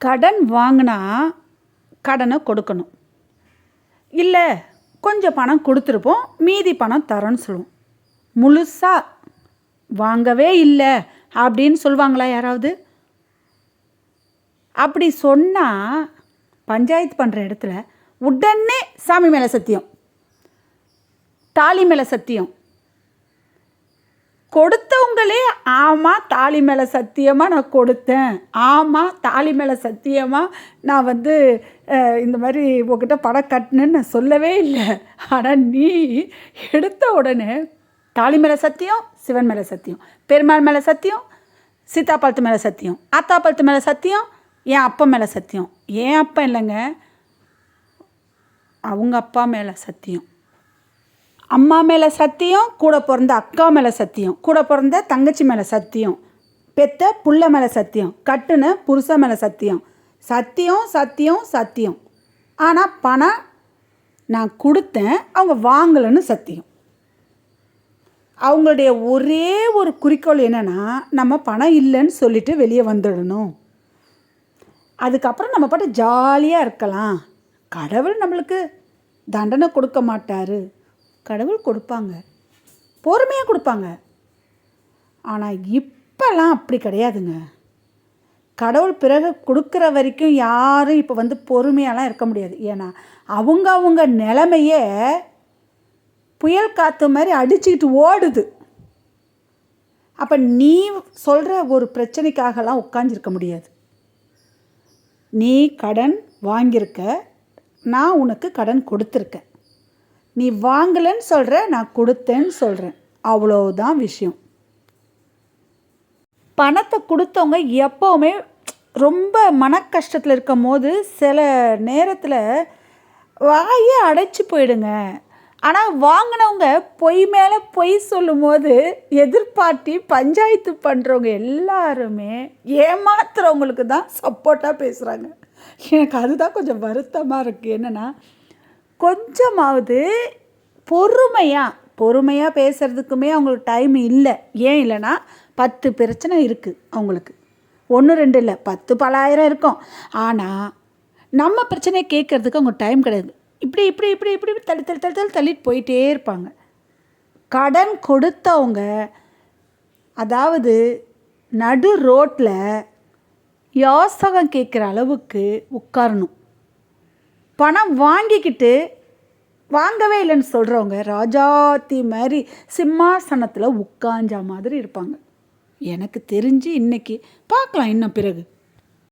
கடன் வாங்கினா கடனை கொடுக்கணும். இல்லை கொஞ்சம் பணம் கொடுத்துருப்போம், மீதி பணம் தரோன்னு சொல்லுவோம். முழுசாக வாங்கவே இல்லை அப்படின்னு சொல்லுவாங்களா யாராவது? அப்படி சொன்னால் பஞ்சாயத்து பண்ணுற இடத்துல உடனே சாமி மேலே சத்தியம், தாலி மேலே சத்தியம். கொடுத்தவங்களே ஆமாம் தாலி மேலே சத்தியமாக நான் கொடுத்தேன், ஆமாம் தாலி மேலே சத்தியமாக நான் இந்த மாதிரி உங்ககிட்ட பணம் கட்டினேன்னு நான் சொல்லவே இல்லை. ஆனால் நீ எடுத்த உடனே தாலி மேலே சத்தியம், சிவன் மேலே சத்தியம், பெருமாள் மேலே சத்தியம், சீத்தாப்பழத்து மேலே சத்தியம், ஆத்தாப்பழத்து மேலே சத்தியம், என் அப்பா மேலே சத்தியம். ஏன் அப்பா இல்லைங்க, அவங்க அப்பா மேலே சத்தியம், அம்மா மேலே சத்தியம், கூட பிறந்த அக்கா மேலே சத்தியம், கூட பிறந்த தங்கச்சி மேலே சத்தியம், பெத்த புள்ள மேலே சத்தியம், கட்டுன புருஷன் மேலே சத்தியம். சத்தியம் சத்தியம் சத்தியம். ஆனால் பணம் நான் கொடுத்தேன், அவங்க வாங்கலைன்னு சத்தியம். அவங்களுடைய ஒரே ஒரு குறிக்கோள் என்னென்னா, நம்ம பணம் இல்லைன்னு சொல்லிட்டு வெளியே வந்துடணும். அதுக்கப்புறம் நம்ம பாட்டு ஜாலியாக இருக்கலாம். கடவுள் நம்மளுக்கு தண்டனை கொடுக்க மாட்டார், கடவுள் கொடுப்பாங்க, பொறுமையாக கொடுப்பாங்க. ஆனால் இப்போல்லாம் அப்படி கிடையாதுங்க. கடவுள் பிறகு கொடுக்குற வரைக்கும் யாரும் இப்போ பொறுமையாலாம் இருக்க முடியாது. ஏன்னா அவங்க நிலைமையே புயல் காற்று மாதிரி அடிச்சுக்கிட்டு ஓடுது. அப்போ நீ சொல்கிற ஒரு பிரச்சனைக்காகலாம் உட்காந்துருக்க முடியாது. நீ கடன் வாங்கியிருக்க, நான் உனக்கு கடன் கொடுத்துருக்கேன். நீ வாங்கலைன்னு சொல்கிற, நான் கொடுத்தேன்னு சொல்கிறேன். அவ்வளோதான் விஷயம். பணத்தை கொடுத்தவங்க எப்போவுமே ரொம்ப மன கஷ்டத்தில் இருக்கும் போது சில நேரத்தில் வாயே அடைச்சி போயிடுங்க. ஆனால் வாங்கினவங்க பொய் மேலே பொய் சொல்லும் போது எதிர்பார்த்தி பஞ்சாயத்து பண்ணுறவங்க எல்லாருமே ஏமாத்துறவங்களுக்கு தான் சப்போர்ட்டாக பேசுகிறாங்க. எனக்கு அதுதான் கொஞ்சம் வருத்தமாக இருக்குது. என்னென்னா, கொஞ்சமாவது பொறுமையாக பேசுகிறதுக்குமே அவங்களுக்கு டைம் இல்லை. ஏன் இல்லைன்னா 10 பிரச்சனை இருக்குது அவங்களுக்கு. 1 2 இல்லை, 10 பலாயிரம் இருக்கும். ஆனால் நம்ம பிரச்சனையை கேட்குறதுக்கு அவங்க டைம் கிடையாது. இப்படி இப்படி இப்படி இப்படி தள்ளிட்டு போயிட்டே இருப்பாங்க. கடன் கொடுத்தவங்க அதாவது நடு ரோட்டில் யாசகம் கேட்குற அளவுக்கு உட்காரணும். பணம் வாங்கிக்கிட்டு வாங்கவே இல்லைன்னு சொல்கிறவங்க ராஜாத்தி மாதிரி சிம்மாசனத்தில் உட்காஞ்ச மாதிரி இருப்பாங்க. எனக்கு தெரிஞ்சு இன்றைக்கி பார்க்கலாம், இன்னும் பிறகு